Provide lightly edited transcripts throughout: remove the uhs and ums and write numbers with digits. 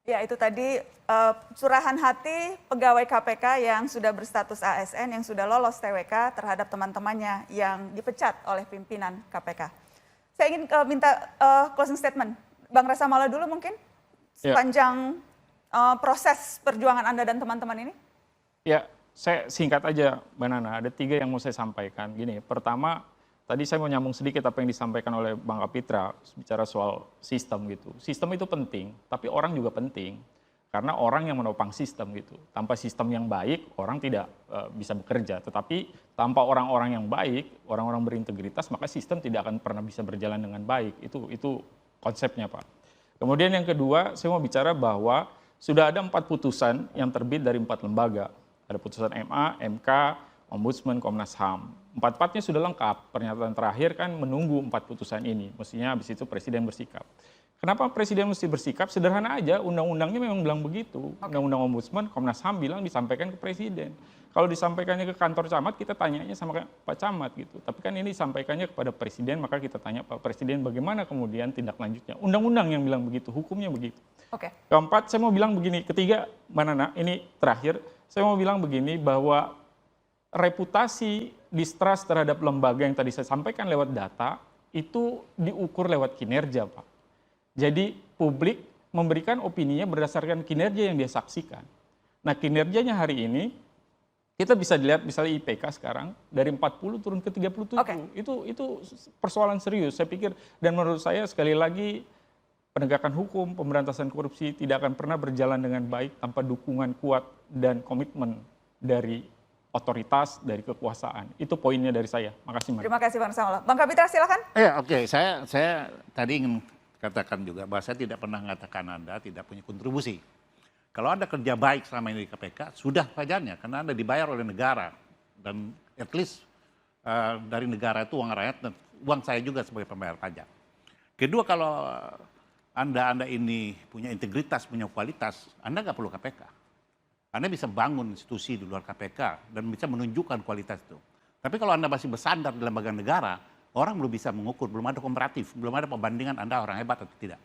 Ya, itu tadi curahan hati pegawai KPK yang sudah berstatus ASN, yang sudah lolos TWK terhadap teman-temannya yang dipecat oleh pimpinan KPK. Saya ingin minta closing statement. Bang Ressa Mala dulu mungkin, sepanjang proses perjuangan Anda dan teman-teman ini. Ya, saya singkat aja Mbak Nana, ada 3 yang mau saya sampaikan. Gini, pertama, tadi saya mau nyambung sedikit apa yang disampaikan oleh Bang Kapitra, bicara soal sistem gitu. Sistem itu penting, tapi orang juga penting. Karena orang yang menopang sistem gitu. Tanpa sistem yang baik, orang tidak bisa bekerja. Tetapi tanpa orang-orang yang baik, orang-orang berintegritas, maka sistem tidak akan pernah bisa berjalan dengan baik. Itu konsepnya, Pak. Kemudian yang kedua, saya mau bicara bahwa sudah ada 4 putusan yang terbit dari 4 lembaga. Ada putusan MA, MK, Ombudsman, Komnas HAM. 4-4-nya sudah lengkap. Pernyataan terakhir kan menunggu 4 putusan ini. Mestinya habis itu Presiden bersikap. Kenapa Presiden mesti bersikap? Sederhana aja, undang-undangnya memang bilang begitu. Undang-undang Ombudsman, Komnas HAM bilang disampaikan ke Presiden. Kalau disampaikannya ke kantor camat, kita tanyanya sama Pak Camat gitu. Tapi kan ini disampaikannya kepada Presiden, maka kita tanya Pak Presiden bagaimana kemudian tindak lanjutnya. Undang-undang yang bilang begitu, hukumnya begitu. Keempat, saya mau bilang begini. Ketiga, Mbak Nana, ini terakhir, saya mau bilang begini bahwa reputasi distrust terhadap lembaga yang tadi saya sampaikan lewat data, itu diukur lewat kinerja, Pak. Jadi publik memberikan opininya berdasarkan kinerja yang dia saksikan. Nah, kinerjanya hari ini kita bisa dilihat misalnya IPK sekarang dari 40 turun ke 37. Itu persoalan serius saya pikir, dan menurut saya sekali lagi penegakan hukum, pemberantasan korupsi tidak akan pernah berjalan dengan baik tanpa dukungan kuat dan komitmen dari otoritas, dari kekuasaan. Itu poinnya dari saya. Makasih, Mbak. Terima kasih, Bang Samala. Bang Kapitra, silakan. Ya, oke. Saya tadi ingin katakan juga bahwa saya tidak pernah mengatakan Anda tidak punya kontribusi. Kalau Anda kerja baik selama ini di KPK, sudah wajarnya karena Anda dibayar oleh negara. Dan at least dari negara itu uang rakyat dan uang saya juga sebagai pembayar pajak. Kedua, kalau Anda ini punya integritas, punya kualitas, Anda nggak perlu KPK. Anda bisa bangun institusi di luar KPK dan bisa menunjukkan kualitas itu. Tapi kalau Anda masih bersandar di lembaga negara, orang belum bisa mengukur, belum ada komparatif, belum ada perbandingan Anda orang hebat atau tidak.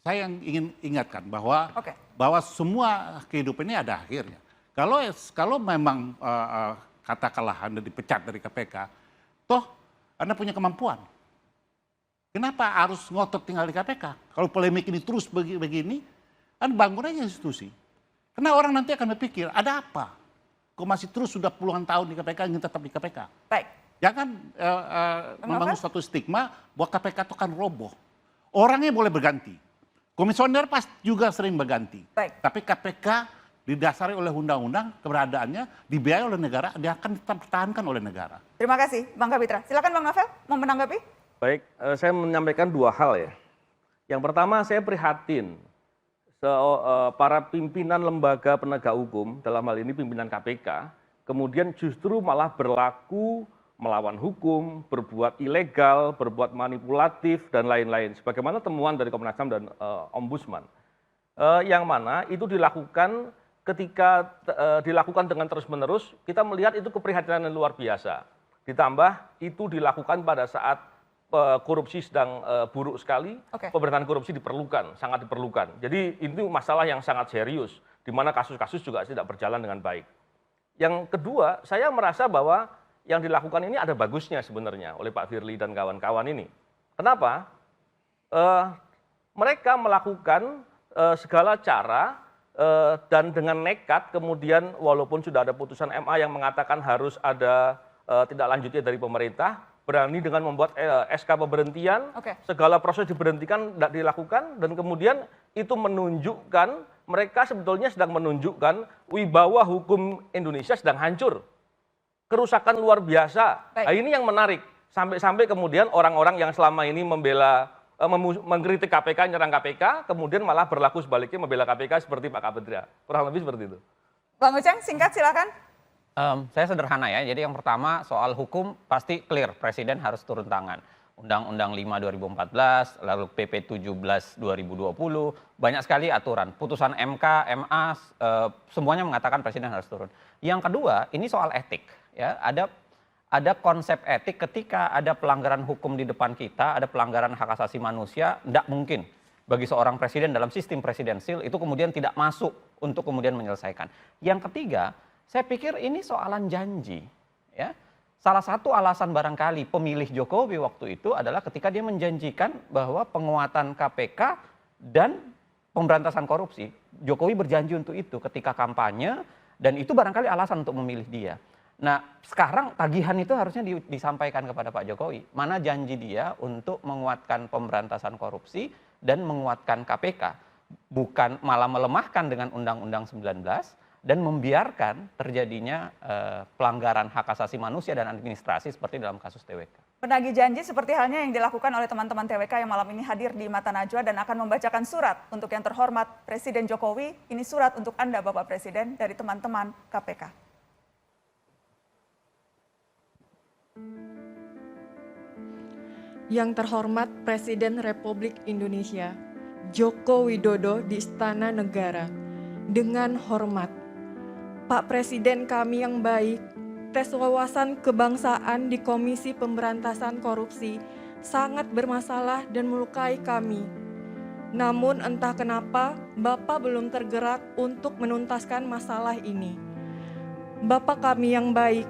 Saya yang ingin ingatkan bahwa semua kehidupan ini ada akhirnya. Kalau memang katakanlah Anda dipecat dari KPK, toh Anda punya kemampuan. Kenapa harus ngotot tinggal di KPK? Kalau polemik ini terus begini, Anda bangun aja institusi. Karena orang nanti akan berpikir, ada apa? Kok masih terus sudah puluhan tahun di KPK, ingin tetap di KPK? Baik. Jangan membangun suatu stigma bahwa KPK itu kan roboh. Orangnya boleh berganti. Komisioner pasti juga sering berganti. Baik. Tapi KPK didasari oleh undang-undang, keberadaannya dibiayai oleh negara, dia akan tetap dipertahankan oleh negara. Terima kasih, Bang Kapitra. Silakan Bang Novel, mau menanggapi? Baik, saya menyampaikan 2 hal ya. Yang pertama, saya prihatin para pimpinan lembaga penegak hukum, dalam hal ini pimpinan KPK, kemudian justru malah berlaku melawan hukum, berbuat ilegal, berbuat manipulatif, dan lain-lain. Sebagaimana temuan dari Komnas HAM dan Ombudsman. Yang mana itu dilakukan ketika dilakukan dengan terus-menerus, kita melihat itu keprihatinan yang luar biasa. Ditambah itu dilakukan pada saat korupsi sedang buruk sekali, pemberantasan korupsi diperlukan, sangat diperlukan. Jadi itu masalah yang sangat serius, di mana kasus-kasus juga tidak berjalan dengan baik. Yang kedua, saya merasa bahwa yang dilakukan ini ada bagusnya sebenarnya oleh Pak Firly dan kawan-kawan ini. Kenapa? Mereka melakukan segala cara dan dengan nekat, kemudian walaupun sudah ada putusan MA yang mengatakan harus ada tindak lanjutnya dari pemerintah, berani dengan membuat SK pemberhentian, segala proses diberhentikan, tidak dilakukan, dan kemudian itu menunjukkan, mereka sebetulnya sedang menunjukkan wibawa hukum Indonesia sedang hancur. Kerusakan luar biasa. Nah, ini yang menarik. Sampai-sampai kemudian orang-orang yang selama ini mengkritik KPK, nyerang KPK, kemudian malah berlaku sebaliknya membela KPK seperti Pak Kapitra. Kurang lebih seperti itu. Bang Uceng, singkat silakan. Saya sederhana ya, jadi yang pertama soal hukum pasti clear, Presiden harus turun tangan. Undang-Undang 5 2014, lalu PP 17 2020, banyak sekali aturan. Putusan MK, MA, semuanya mengatakan Presiden harus turun. Yang kedua, ini soal etik. Ya, ada konsep etik ketika ada pelanggaran hukum di depan kita, ada pelanggaran hak asasi manusia, tidak mungkin bagi seorang presiden dalam sistem presidensil itu kemudian tidak masuk untuk kemudian menyelesaikan. Yang ketiga, saya pikir ini soalan janji, ya. Salah satu alasan barangkali pemilih Jokowi waktu itu adalah ketika dia menjanjikan bahwa penguatan KPK dan pemberantasan korupsi. Jokowi berjanji untuk itu ketika kampanye dan itu barangkali alasan untuk memilih dia. Nah, sekarang tagihan itu harusnya disampaikan kepada Pak Jokowi. Mana janji dia untuk menguatkan pemberantasan korupsi dan menguatkan KPK. Bukan malah melemahkan dengan Undang-Undang 19 dan membiarkan terjadinya pelanggaran hak asasi manusia dan administrasi seperti dalam kasus TWK. Menagih janji seperti halnya yang dilakukan oleh teman-teman TWK yang malam ini hadir di Mata Najwa dan akan membacakan surat untuk yang terhormat Presiden Jokowi. Ini surat untuk Anda, Bapak Presiden, dari teman-teman KPK. Yang terhormat Presiden Republik Indonesia, Joko Widodo di Istana Negara, dengan hormat. Pak Presiden kami yang baik, tes wawasan kebangsaan di Komisi Pemberantasan Korupsi sangat bermasalah dan melukai kami. Namun entah kenapa Bapak belum tergerak untuk menuntaskan masalah ini. Bapak kami yang baik,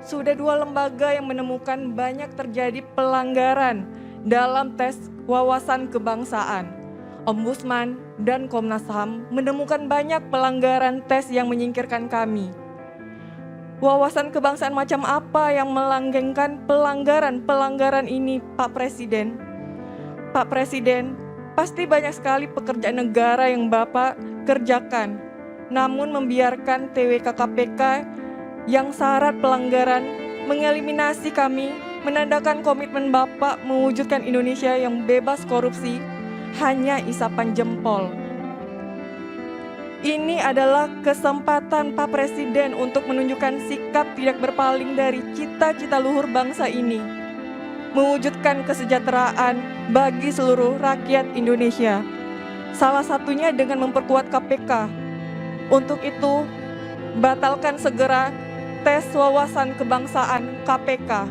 sudah 2 lembaga yang menemukan banyak terjadi pelanggaran dalam tes wawasan kebangsaan. Ombudsman dan Komnas HAM menemukan banyak pelanggaran tes yang menyingkirkan kami. Wawasan kebangsaan macam apa yang melanggengkan pelanggaran-pelanggaran ini, Pak Presiden? Pak Presiden, pasti banyak sekali pekerjaan negara yang Bapak kerjakan, namun membiarkan TWK KPK yang syarat pelanggaran mengeliminasi kami, menandakan komitmen Bapak mewujudkan Indonesia yang bebas korupsi, hanya isapan jempol. Ini adalah kesempatan Pak Presiden untuk menunjukkan sikap tidak berpaling dari cita-cita luhur bangsa ini, mewujudkan kesejahteraan bagi seluruh rakyat Indonesia. Salah satunya dengan memperkuat KPK. Untuk itu, batalkan segera tes wawasan kebangsaan KPK.